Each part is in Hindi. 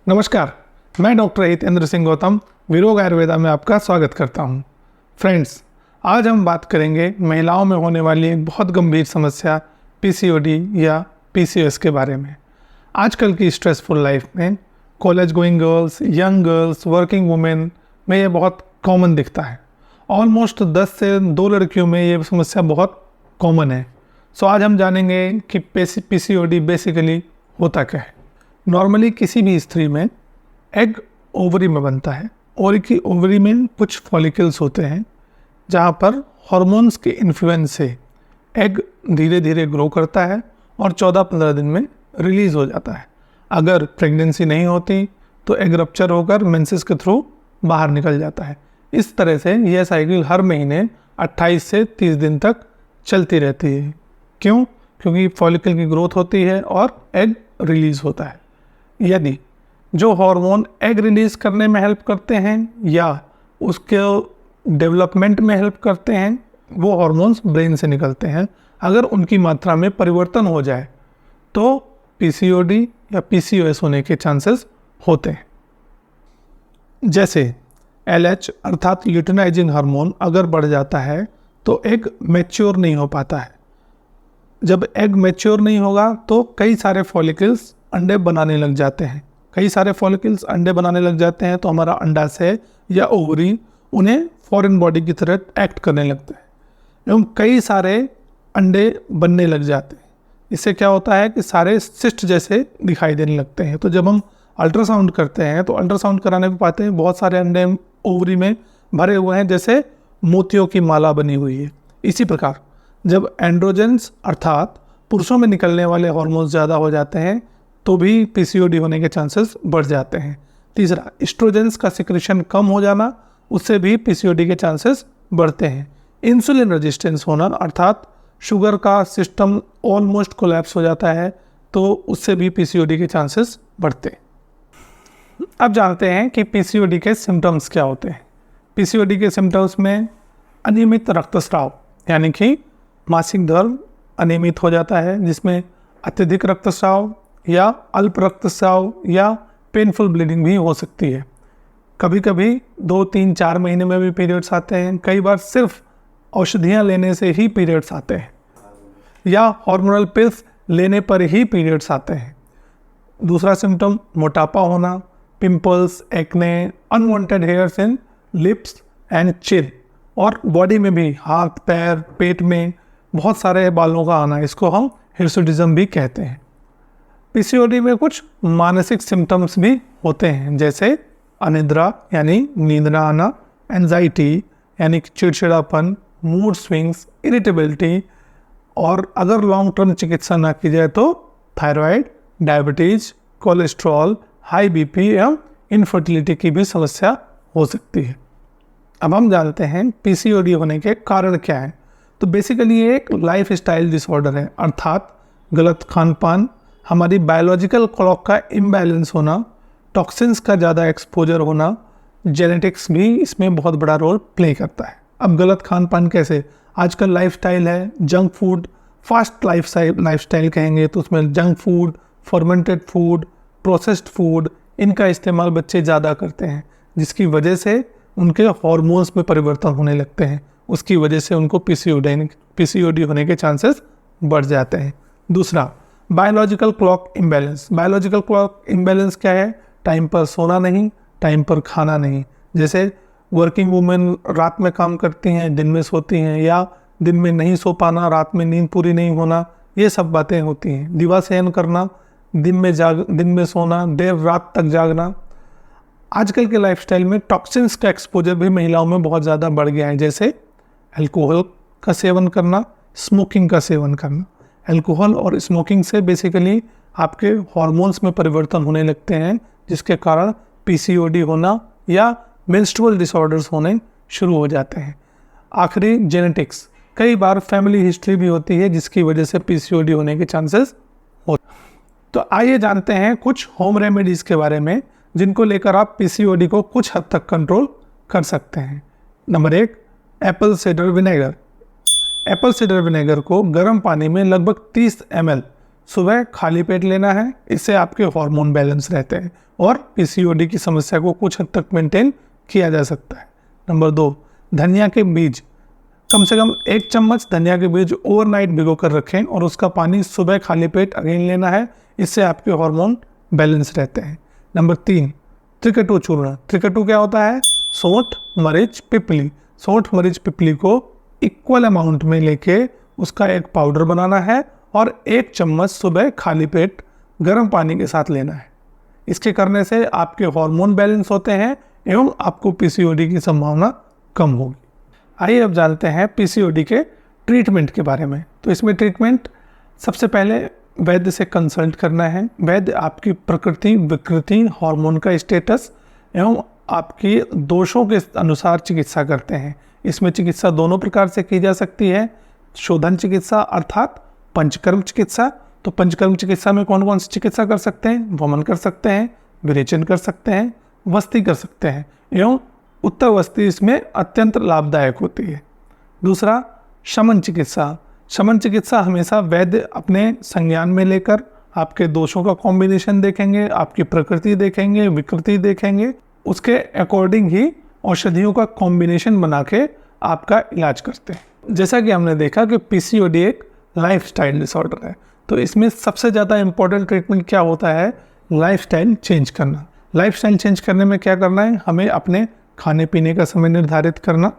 नमस्कार, मैं डॉक्टर हितेंद्र सिंह गौतम विरोग आयुर्वेदा में आपका स्वागत करता हूं। फ्रेंड्स, आज हम बात करेंगे महिलाओं में होने वाली एक बहुत गंभीर समस्या पीसीओडी या पीसीओएस के बारे में। आजकल की स्ट्रेसफुल लाइफ में college going girls, young girls, working women में ये बहुत कॉमन दिखता है। ऑलमोस्ट 10 से 2 लड़कियों में ये समस्या बहुत कॉमन है। सो आज हम जानेंगे कि पीसीओडी बेसिकली होता क्या है। नॉर्मली किसी भी स्त्री में एग ओवरी में बनता है और की ओवरी में कुछ फॉलिकल्स होते हैं जहाँ पर हार्मोन्स के इन्फ्लुएंस से एग धीरे धीरे ग्रो करता है और 14-15 दिन में रिलीज़ हो जाता है। अगर प्रेगनेंसी नहीं होती तो एग रप्चर होकर मेंसेस के थ्रू बाहर निकल जाता है। इस तरह से यह साइकिल हर महीने 28 से 30 दिन तक चलती रहती है। क्यों? क्योंकि फॉलिकल की ग्रोथ होती है और एग रिलीज़ होता है। यदि जो हार्मोन एग रिलीज करने में हेल्प करते हैं या उसके डेवलपमेंट में हेल्प करते हैं, वो हार्मोन्स ब्रेन से निकलते हैं। अगर उनकी मात्रा में परिवर्तन हो जाए तो पीसीओडी या पीसीओएस होने के चांसेस होते हैं। जैसे एलएच अर्थात ल्यूटिनाइजिंग हार्मोन अगर बढ़ जाता है तो एग मैच्योर नहीं हो पाता है। जब एग मैच्योर नहीं होगा तो कई सारे फॉलिकल्स अंडे बनाने लग जाते हैं। कई सारे फॉलिकल्स अंडे बनाने लग जाते हैं तो हमारा अंडाशय या ओवरी उन्हें फॉरेन बॉडी की तरह एक्ट करने लगता है एवं कई सारे अंडे बनने लग जाते हैं। इससे क्या होता है कि सारे सिस्ट जैसे दिखाई देने लगते हैं। तो जब हम अल्ट्रासाउंड करते हैं तो अल्ट्रासाउंड कराने पर पाते हैं बहुत सारे अंडे ओवरी में भरे हुए हैं, जैसे मोतियों की माला बनी हुई है। इसी प्रकार जब एंड्रोजेंस अर्थात पुरुषों में निकलने वाले हार्मोन्स ज़्यादा हो जाते हैं तो भी पीसीओडी होने के चांसेस बढ़ जाते हैं। तीसरा, एस्ट्रोजेंस का सिक्रेशन कम हो जाना, उससे भी पीसीओडी के चांसेस बढ़ते हैं। इंसुलिन रेजिस्टेंस होना अर्थात शुगर का सिस्टम ऑलमोस्ट कोलैप्स हो जाता है तो उससे भी पीसीओडी के चांसेस बढ़ते हैं। अब जानते हैं कि पीसीओडी के सिम्टम्स क्या होते हैं। पीसीओडी के सिम्टम्स में अनियमित रक्तस्राव यानी कि मासिक धर्म अनियमित हो जाता है, जिसमें अत्यधिक रक्तस्राव या अल्प रक्तस्राव या पेनफुल ब्लीडिंग भी हो सकती है। कभी कभी 2, 3, 4 महीने में भी पीरियड्स आते हैं। कई बार सिर्फ औषधियाँ लेने से ही पीरियड्स आते हैं या हार्मोनल पिल्स लेने पर ही पीरियड्स आते हैं। दूसरा सिम्टम मोटापा होना, pimples, acne, unwanted hairs in lips and chin, और बॉडी में भी हाथ, पैर, पेट में बहुत सारे बालों का आना, इसको हम हिर्सुटिज्म भी कहते हैं। पीसीओडी में कुछ मानसिक सिम्टम्स भी होते हैं, जैसे अनिद्रा यानी नींद न आना, एंजाइटी यानी चिड़चिड़ापन, मूड स्विंग्स, इरिटेबिलिटी, और अगर लॉन्ग टर्म चिकित्सा ना की जाए तो thyroid, diabetes, cholesterol, high BP एवं इनफर्टिलिटी की भी समस्या हो सकती है। अब हम जानते हैं पीसीओडी होने के कारण क्या हैं। तो बेसिकली ये एक लाइफ स्टाइल डिसऑर्डर है, अर्थात गलत खान पान, हमारी बायोलॉजिकल क्लॉक का इम्बैलेंस होना, टॉक्सिन्स का ज़्यादा एक्सपोजर होना, जेनेटिक्स भी इसमें बहुत बड़ा रोल प्ले करता है। अब गलत खान पान कैसे? आजकल लाइफस्टाइल है जंक फूड, फास्ट लाइफस्टाइल कहेंगे तो उसमें junk food, fermented food, processed food, इनका इस्तेमाल बच्चे ज़्यादा करते हैं, जिसकी वजह से उनके हार्मोन्स में परिवर्तन होने लगते हैं। उसकी वजह से उनको पीसीओडी होने के चांसेस बढ़ जाते हैं। दूसरा, biological clock imbalance. Biological clock imbalance क्या है? टाइम पर सोना नहीं, टाइम पर खाना नहीं। जैसे वर्किंग वुमेन रात में काम करती हैं, दिन में सोती हैं, या दिन में नहीं सो पाना, रात में नींद पूरी नहीं होना, ये सब बातें होती हैं। दिवा सेहन करना, दिन में सोना, देर रात तक जागना। आजकल के लाइफस्टाइल में टॉक्सिन्स का एक्सपोजर भी महिलाओं में बहुत ज़्यादा बढ़ गया है, जैसे अल्कोहल का सेवन करना, स्मोकिंग का सेवन करना। अल्कोहल और स्मोकिंग से बेसिकली आपके हार्मोन्स में परिवर्तन होने लगते हैं, जिसके कारण पीसीओडी होना या मेंस्ट्रुअल डिसऑर्डर्स होने शुरू हो जाते हैं। आखिरी, जेनेटिक्स। कई बार फैमिली हिस्ट्री भी होती है जिसकी वजह से पीसीओडी होने के चांसेस होते हैं। तो आइए जानते हैं कुछ होम रेमेडीज़ के बारे में जिनको लेकर आप पीसीओडी को कुछ हद तक कंट्रोल कर सकते हैं। Number 1, Apple cider vinegar. Apple cider vinegar को गर्म पानी में लगभग 30 ml सुबह खाली पेट लेना है, इससे आपके हार्मोन बैलेंस रहते हैं और पीसीओडी की समस्या को कुछ हद तक मेंटेन किया जा सकता है। नंबर 2, धनिया के बीज, कम से कम 1 चम्मच धनिया के बीज ओवरनाइट भिगो कर रखें और उसका पानी सुबह खाली पेट अगेन लेना है, इससे आपके हार्मोन बैलेंस रहते हैं। नंबर 3, त्रिकटु चूर्ण। त्रिकटु क्या होता है? सौंठ, मरीच, पिपली। सौंठ, मरीच, पिपली को इक्वल अमाउंट में लेके उसका एक पाउडर बनाना है और 1 चम्मच सुबह खाली पेट गर्म पानी के साथ लेना है। इसके करने से आपके हार्मोन बैलेंस होते हैं एवं आपको पीसीओडी की संभावना कम होगी। आइए अब जानते हैं पीसीओडी के ट्रीटमेंट के बारे में। तो इसमें ट्रीटमेंट सबसे पहले वैद्य से कंसल्ट करना है। वैद्य आपकी प्रकृति, विकृति, हार्मोन का स्टेटस एवं आपकी दोषों के अनुसार चिकित्सा करते हैं। इसमें चिकित्सा दोनों प्रकार से की जा सकती है। शोधन चिकित्सा अर्थात पंचकर्म चिकित्सा। तो पंचकर्म चिकित्सा में कौन कौन सी चिकित्सा कर सकते हैं? वमन कर सकते हैं, विरेचन कर सकते हैं, वस्ती कर सकते हैं एवं उत्तर वस्ती इसमें अत्यंत लाभदायक होती है। दूसरा, शमन चिकित्सा। शमन चिकित्सा हमेशा वैद्य अपने संज्ञान में लेकर आपके दोषों का कॉम्बिनेशन देखेंगे, आपकी प्रकृति देखेंगे, विकृति देखेंगे, उसके अकॉर्डिंग ही औषधियों का कॉम्बिनेशन बना के आपका इलाज करते हैं। जैसा कि हमने देखा कि पीसीओडी एक लाइफस्टाइल डिसऑर्डर है, तो इसमें सबसे ज़्यादा इम्पोर्टेंट ट्रीटमेंट क्या होता है? लाइफस्टाइल चेंज करना। लाइफस्टाइल चेंज करने में क्या करना है? हमें अपने खाने पीने का समय निर्धारित करना,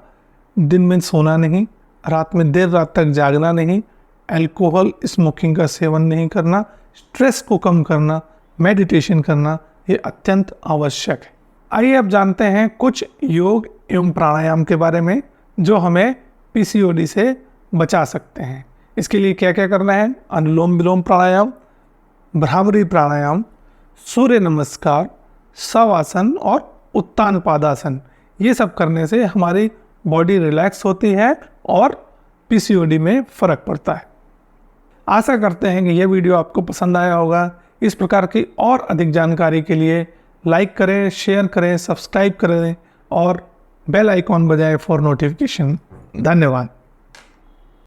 दिन में सोना नहीं, रात में देर रात तक जागना नहीं, अल्कोहल, स्मोकिंग का सेवन नहीं करना, स्ट्रेस को कम करना, मेडिटेशन करना, ये अत्यंत आवश्यक है। आइए अब जानते हैं कुछ योग एवं प्राणायाम के बारे में जो हमें पीसीओडी से बचा सकते हैं। इसके लिए क्या क्या करना है? अनुलोम विलोम प्राणायाम, भ्रामरी प्राणायाम, सूर्य नमस्कार, शवासन और उत्तान पादासन। ये सब करने से हमारी बॉडी रिलैक्स होती है और पीसीओडी में फ़र्क पड़ता है। आशा करते हैं कि यह वीडियो आपको पसंद आया होगा। इस प्रकार की और अधिक जानकारी के लिए लाइक करें, शेयर करें, सब्सक्राइब करें और बेल आइकॉन बजाएं फॉर नोटिफिकेशन। धन्यवाद।